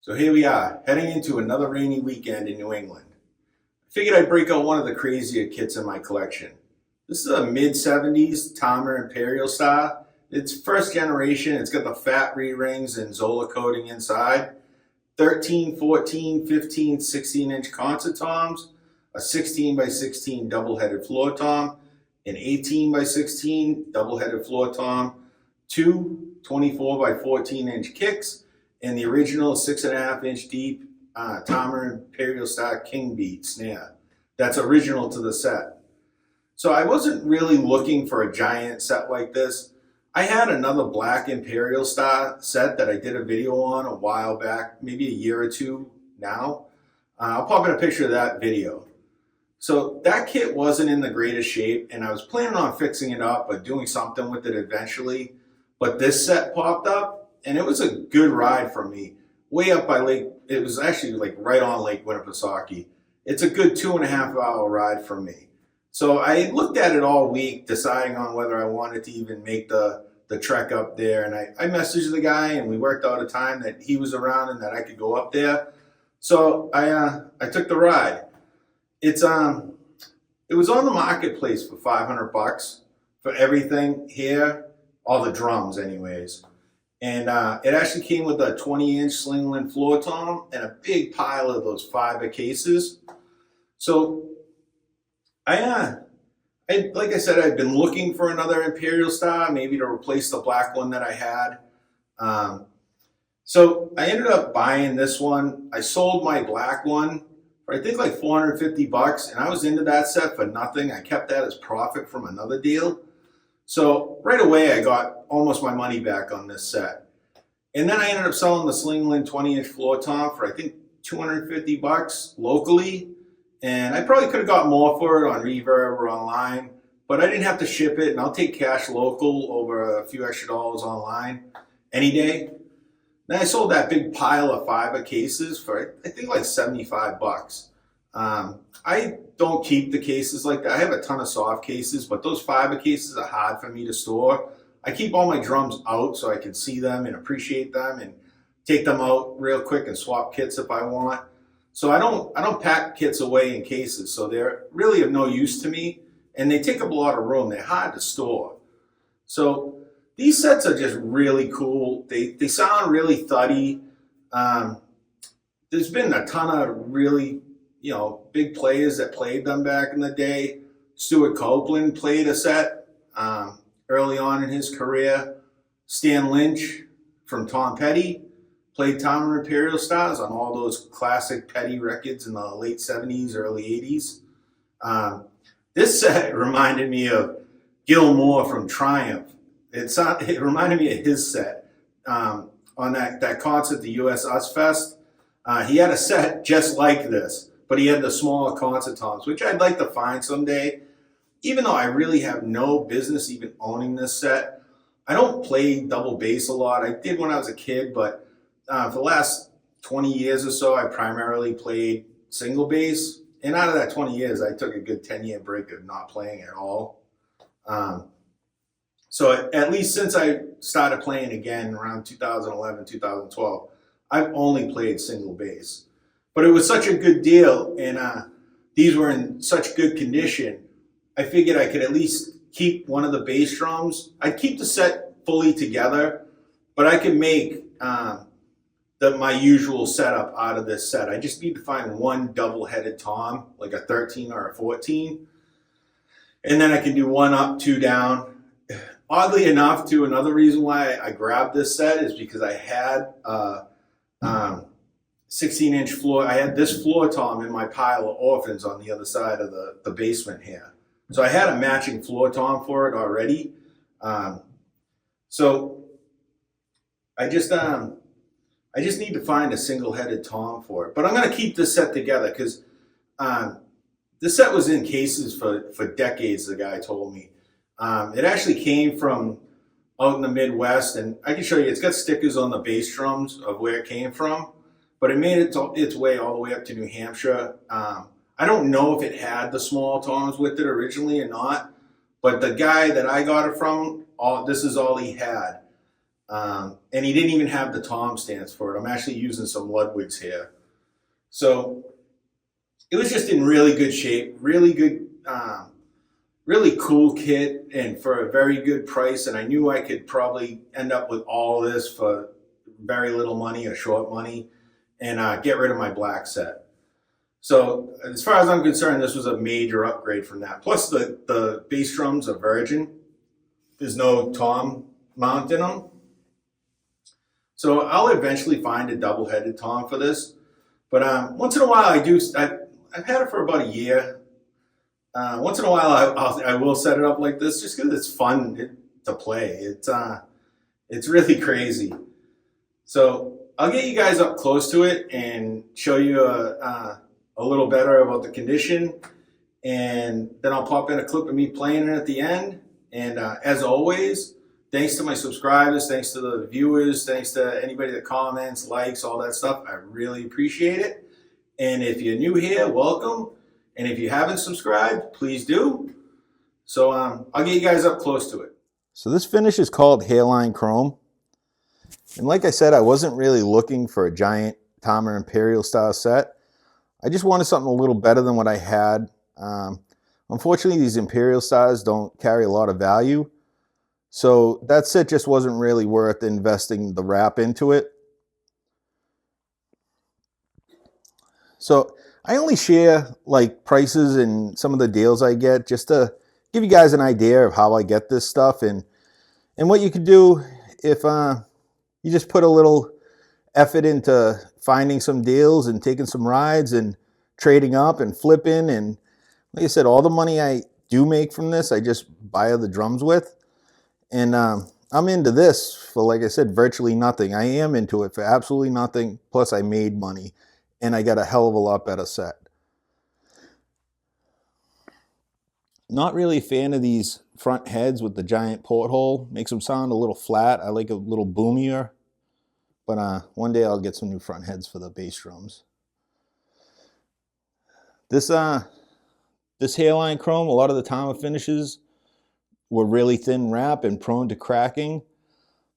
So here we are, heading into another rainy weekend in New England. I figured I'd break out one of the crazier kits in my collection. This is a mid-70s Tama Imperialstar. It's first generation, it's got the fat re-rings and Zola coating inside. 13, 14, 15, 16-inch concert toms, a 16 by 16 double-headed floor tom, an 18 by 16 double-headed floor tom, two 24 by 14-inch kicks, and the original 6.5-inch deep Tama Imperialstar Kingbeat snare. That's original to the set. So I wasn't really looking for a giant set like this. I had another black Imperialstar set that I did a video on a while back, maybe a year or two now. I'll pop in a picture of that video. So that kit wasn't in the greatest shape, and I was planning on fixing it up or doing something with it eventually. But this set popped up, and it was a good ride for me. Way up by Lake, it was actually like right on Lake Winnipesaukee. It's a good 2.5-hour ride for me. So I looked at it all week, deciding on whether I wanted to even make the trek up there. And I messaged the guy, and we worked out a time that he was around and that I could go up there. So I took the ride. It was on the marketplace for $500 for everything here, all the drums anyways. And it actually came with a 20-inch Slingland floor tom and a big pile of those fiber cases. So like I said, I'd been looking for another Imperialstar, maybe to replace the black one that I had. So I ended up buying this one. I sold my black one for I think like $450, and I was into that set for nothing. I kept that as profit from another deal. So right away, I got almost my money back on this set. And then I ended up selling the Slingland 20-inch floor tom for I think $250 locally. And I probably could have got more for it on Reverb or online, but I didn't have to ship it, and I'll take cash local over a few extra dollars online any day. Then I sold that big pile of fiber cases for I think like $75. I don't keep the cases like that. I have a ton of soft cases, but those fiber cases are hard for me to store. I keep all my drums out so I can see them and appreciate them and take them out real quick and swap kits if I want. So I don't pack kits away in cases, so they're really of no use to me, and they take up a lot of room. They're hard to store. So these sets are just really cool. They sound really thuddy. There's been a ton of really big players that played them back in the day. Stuart Copeland played a set early on in his career. Stan Lynch from Tom Petty played Tama Imperialstars on all those classic Petty records in the late 70s, early 80s. This set reminded me of Gil Moore from Triumph. It reminded me of his set on that concert, the US Us Fest. He had a set just like this, but he had the smaller concert toms, which I'd like to find someday. Even though I really have no business even owning this set, I don't play double bass a lot. I did when I was a kid, but for the last 20 years or so, I primarily played single bass. And out of that 20 years, I took a good 10-year break of not playing at all. So at least since I started playing again around 2011, 2012, I've only played single bass. But it was such a good deal, and these were in such good condition, I figured I could at least keep one of the bass drums. I'd keep the set fully together, but I could make my usual setup out of this set. I just need to find one double-headed tom, like a 13 or a 14, and then I can do one up, two down. Oddly enough, too, another reason why I grabbed this set is because I had 16-inch floor. I had this floor tom in my pile of orphans on the other side of the basement here. So I had a matching floor tom for it already. So I just need to find a single-headed tom for it. But I'm going to keep this set together because this set was in cases for decades, the guy told me. It actually came from out in the Midwest, and I can show you, it's got stickers on the bass drums of where it came from, but it made its way all the way up to New Hampshire. I don't know if it had the small toms with it originally or not, but the guy that I got it from, this is all he had. And he didn't even have the tom stands for it. I'm actually using some Ludwig's here. So it was just in really good shape, really good, really cool kit, and for a very good price. And I knew I could probably end up with all this for very little money or short money, and get rid of my black set. So as far as I'm concerned, this was a major upgrade from that. Plus the bass drums are virgin. There's no tom mount in them. So I'll eventually find a double-headed tom for this. But once in a while I've had it for about a year. Once in a while I will set it up like this just because it's fun to play. It's really crazy. So I'll get you guys up close to it and show you a little better about the condition. And then I'll pop in a clip of me playing it at the end. And as always, thanks to my subscribers, thanks to the viewers, thanks to anybody that comments, likes, all that stuff. I really appreciate it. And if you're new here, welcome. And if you haven't subscribed, please do. So I'll get you guys up close to it. So this finish is called Hairline Chrome. And like I said, I wasn't really looking for a giant Tama Imperialstar set. I just wanted something a little better than what I had. Unfortunately, these Imperialstars don't carry a lot of value. So that set just wasn't really worth investing the wrap into it. So I only share like prices and some of the deals I get just to give you guys an idea of how I get this stuff and what you could do if you just put a little effort into finding some deals and taking some rides and trading up and flipping. And like I said, all the money I do make from this, I just buy the drums with. And I'm into this for, like I said, virtually nothing. I am into it for absolutely nothing. Plus I made money and I got a hell of a lot better set. Not really a fan of these front heads with the giant porthole. Makes them sound a little flat. I like a little boomier. But one day I'll get some new front heads for the bass drums. This Hairline Chrome, a lot of the Tama finishes were really thin wrap and prone to cracking.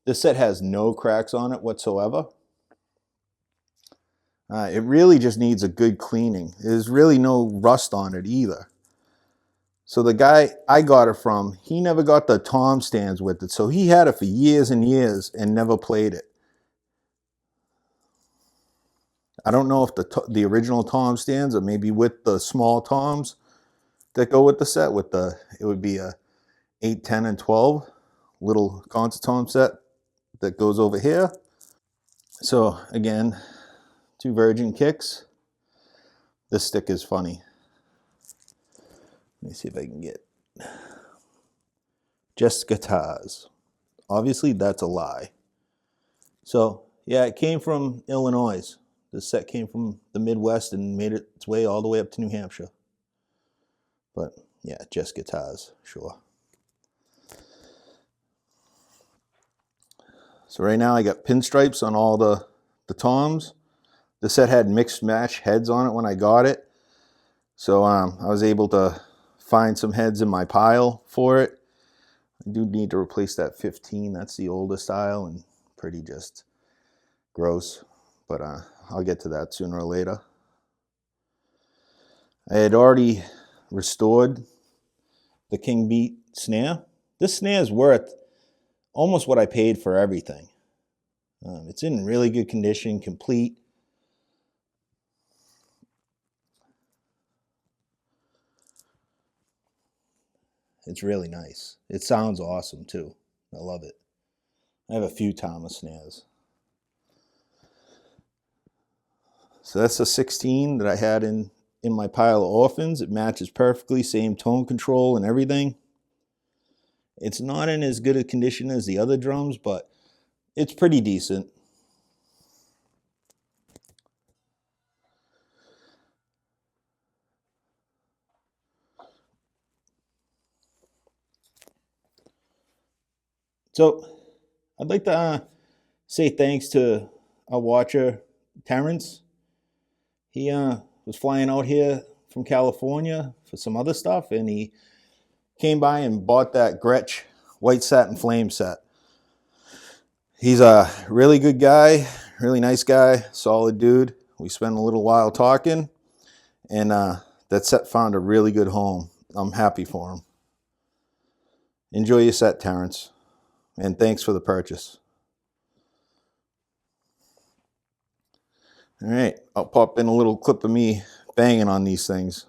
This set has no cracks on it whatsoever. It really just needs a good cleaning. There's really no rust on it either. So the guy I got it from, he never got the tom stands with it. So he had it for years and years and never played it. I don't know if the original tom stands or maybe with the small toms that go with the set. It would be a 8, 10, and 12 little concert tom set that goes over here. So again, 2 virgin kicks. This stick is funny. Let me see if I can get just guitars. Obviously that's a lie. So yeah, it came from Illinois. This set came from the Midwest and made its way all the way up to New Hampshire. But yeah, just guitars, sure. So right now I got pinstripes on all the toms. The set had mixed match heads on it when I got it. So I was able to find some heads in my pile for it. I do need to replace that 15. That's the oldest style and pretty just gross. But I'll get to that sooner or later. I had already restored the Kingbeat snare. This snare is worth almost what I paid for everything. It's in really good condition, complete. It's really nice. It sounds awesome too. I love it. I have a few Tama snares. So that's a 16 that I had in my pile of orphans. It matches perfectly, same tone control and everything. It's not in as good a condition as the other drums, but it's pretty decent. So I'd like to say thanks to our watcher, Terrence. He was flying out here from California for some other stuff, and he came by and bought that Gretsch White Satin Flame set. He's a really good guy, really nice guy, solid dude. We spent a little while talking, and that set found a really good home. I'm happy for him. Enjoy your set, Terrence, and thanks for the purchase. All right, I'll pop in a little clip of me banging on these things.